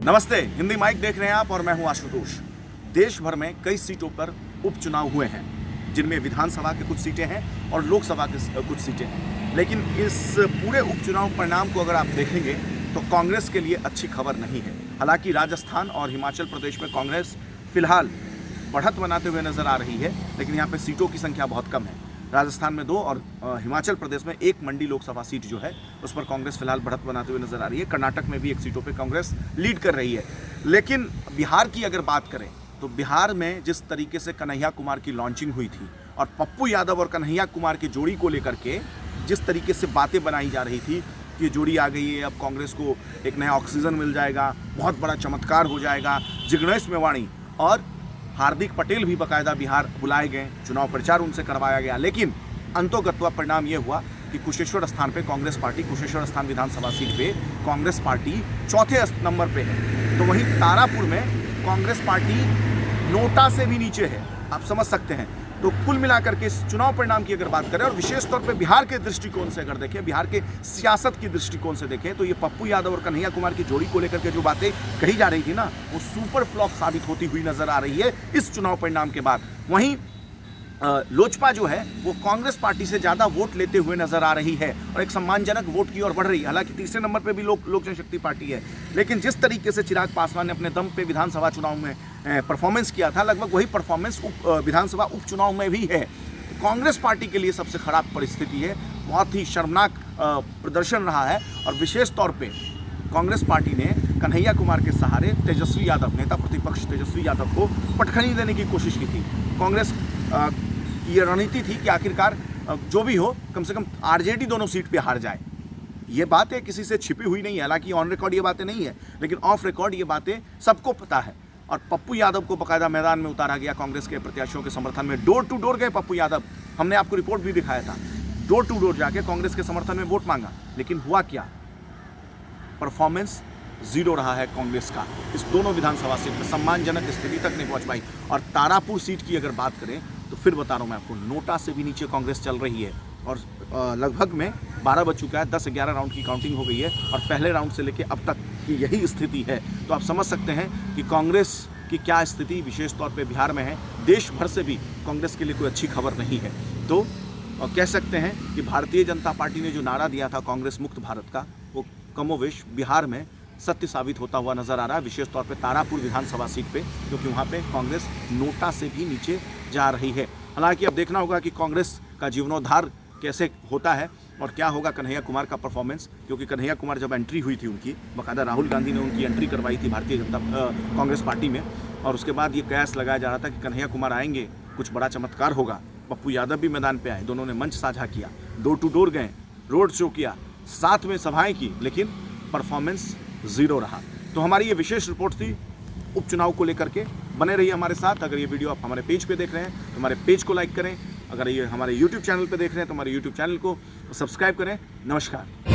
नमस्ते, हिंदी माइक देख रहे हैं आप और मैं हूं आशुतोष। देश भर में कई सीटों पर उपचुनाव हुए हैं, जिनमें विधानसभा की कुछ सीटें हैं और लोकसभा की कुछ सीटें हैं। लेकिन इस पूरे उपचुनाव परिणाम को अगर आप देखेंगे तो कांग्रेस के लिए अच्छी खबर नहीं है। हालांकि राजस्थान और हिमाचल प्रदेश में कांग्रेस फिलहाल बढ़त बनाते हुए नजर आ रही है, लेकिन यहाँ पे सीटों की संख्या बहुत कम है। राजस्थान में 2 और हिमाचल प्रदेश में 1 मंडी लोकसभा सीट जो है उस पर कांग्रेस फिलहाल बढ़त बनाते हुए नजर आ रही है। कर्नाटक में भी 1 सीटों पे कांग्रेस लीड कर रही है। लेकिन बिहार की अगर बात करें तो बिहार में जिस तरीके से कन्हैया कुमार की लॉन्चिंग हुई थी और पप्पू यादव और कन्हैया कुमार की जोड़ी को लेकर के जिस तरीके से बातें बनाई जा रही थी कि जोड़ी आ गई है, अब कांग्रेस को एक नया ऑक्सीजन मिल जाएगा, बहुत बड़ा चमत्कार हो जाएगा, जिग्नेश मेवाणी और हार्दिक पटेल भी बाकायदा बिहार बुलाए गए, चुनाव प्रचार उनसे करवाया गया। लेकिन अंतोगत्वा परिणाम ये हुआ कि कुशेश्वर स्थान पे कांग्रेस पार्टी, कुशेश्वर स्थान विधानसभा सीट पे कांग्रेस पार्टी चौथे नंबर पे है। तो वहीं तारापुर में कांग्रेस पार्टी नोटा से भी नीचे है, आप समझ सकते हैं। तो कुल मिलाकर के इस चुनाव परिणाम की अगर बात करें और विशेष तौर पे बिहार के दृष्टिकोण से अगर देखें, बिहार के सियासत की दृष्टिकोण से देखें, तो ये पप्पू यादव और कन्हैया कुमार की जोड़ी को लेकर के जो बातें कही जा रही थी ना, वो सुपर फ्लॉप साबित होती हुई नजर आ रही है इस चुनाव परिणाम के बाद। वहीं लोजपा जो है वो कांग्रेस पार्टी से ज्यादा वोट लेते हुए नजर आ रही है और एक सम्मानजनक वोट की ओर बढ़ रही है। हालांकि तीसरे नंबर पे भी लोक जनशक्ति पार्टी है, लेकिन जिस तरीके से चिराग पासवान ने अपने दम पे विधानसभा चुनाव में परफॉर्मेंस किया था, लगभग वही परफॉर्मेंस विधानसभा उपचुनाव में भी है। कांग्रेस पार्टी के लिए सबसे खराब परिस्थिति है, बहुत ही शर्मनाक प्रदर्शन रहा है। और विशेष तौर पर कांग्रेस पार्टी ने कन्हैया कुमार के सहारे तेजस्वी यादव, नेता प्रतिपक्ष तेजस्वी यादव को पटखनी देने की कोशिश की थी। कांग्रेस की रणनीति थी कि आखिरकार जो भी हो, कम से कम आरजेडी दोनों सीट पे हार जाए। ये बातें किसी से छिपी हुई नहीं है, हालांकि ऑन रिकॉर्ड ये बातें नहीं है, लेकिन ऑफ रिकॉर्ड ये बातें सबको पता है। और पप्पू यादव को बाकायदा मैदान में उतारा गया कांग्रेस के प्रत्याशियों के समर्थन में। डोर टू डोर गए पप्पू यादव, हमने आपको रिपोर्ट भी दिखाया था। डोर टू डोर जाके कांग्रेस के समर्थन में वोट मांगा, लेकिन हुआ क्या? परफॉर्मेंस 0 रहा है कांग्रेस का। इस दोनों विधानसभा सीट में सम्मानजनक स्थिति तक नहीं पहुंच पाई। और तारापुर सीट की अगर बात करें तो फिर बता रहा हूं मैं आपको, नोटा से भी नीचे कांग्रेस चल रही है। और लगभग में 12 बज चुका है, 10-11 राउंड की काउंटिंग हो गई है और पहले राउंड से लेकर अब तक की यही स्थिति है। तो आप समझ सकते हैं कि कांग्रेस की क्या स्थिति विशेष तौर पर बिहार में है। देश भर से भी कांग्रेस के लिए कोई अच्छी खबर नहीं है। तो कह सकते हैं कि भारतीय जनता पार्टी ने जो नारा दिया था कांग्रेस मुक्त भारत का, वो कमोवेश बिहार में सत्य साबित होता हुआ नजर आ रहा है। विशेष तौर पे तारापुर विधानसभा सीट पे, क्योंकि वहाँ पे कांग्रेस नोटा से भी नीचे जा रही है। हालांकि अब देखना होगा कि कांग्रेस का जीवनोद्धार कैसे होता है और क्या होगा कन्हैया कुमार का परफॉर्मेंस। क्योंकि कन्हैया कुमार जब एंट्री हुई थी उनकी, बाकायदा राहुल गांधी ने उनकी एंट्री करवाई थी भारतीय जनता कांग्रेस पार्टी में, और उसके बाद ये कयास लगाया जा रहा था कि कन्हैया कुमार आएंगे, कुछ बड़ा चमत्कार होगा। पप्पू यादव भी मैदान पर आए, दोनों ने मंच साझा किया, डोर टू डोर गए, रोड शो किया, साथ में सभाएं की, लेकिन परफॉर्मेंस 0 रहा। तो हमारी ये विशेष रिपोर्ट थी उपचुनाव को लेकर के। बने रहिए हमारे साथ। अगर ये वीडियो आप हमारे पेज पे देख रहे हैं तो हमारे पेज को लाइक करें, अगर ये हमारे YouTube चैनल पे देख रहे हैं तो हमारे YouTube चैनल को सब्सक्राइब करें। नमस्कार।